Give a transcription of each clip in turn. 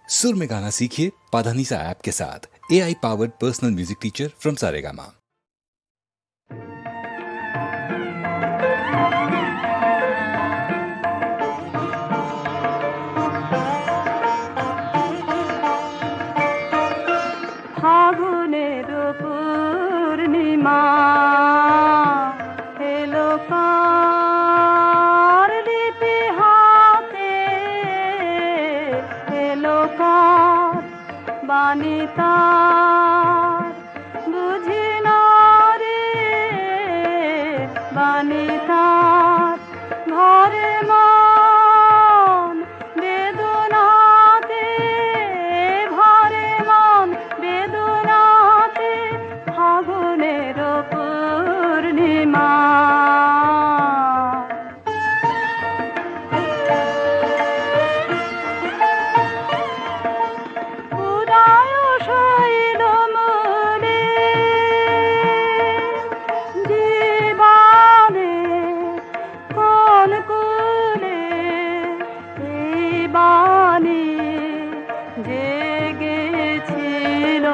सुर में गाना सीखिए पाधानीसा ऐप के साथ। AI powered personal music teacher from Saregama. ফাগুনের পূর্ণিমা এলো কার লিপি হাতে, এলো কার বাণী তার বুঝি না রে, বাণী তার ঘরে মন বেদনাতে, ভরে মন বেদনাতে, ফাগুনের পূর্ণিমা। উদয় শৈল মনে জীবনে কোন কুলে এই বাণী জেগেছিল,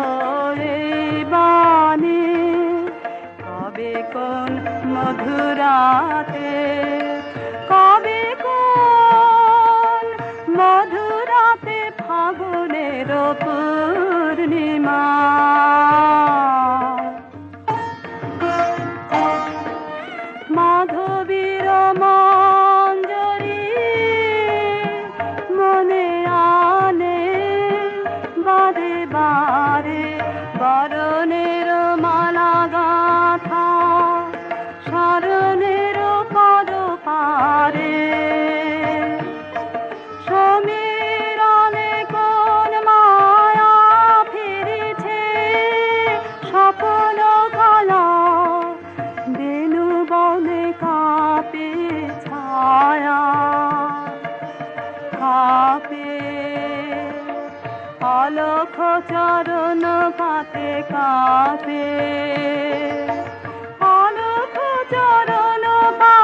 এই বাণী কবে কোন মধুরাতে, কবে কোন মধুরাতে, ফাগুনের পূর্ণিমা। মাধবীর মঞ্জরি মনে আনে বারে বারে, বরণের মালা গাথা শরণের পদ পারে, সমীরণে কোন মায়া ফিরেছে, স্বপ্ন কালা বেনু বনে কাঁপে ছায়া, কাঁপে অলখ চরণ পাতে, কাঁপে অলখ চরণ পাতে।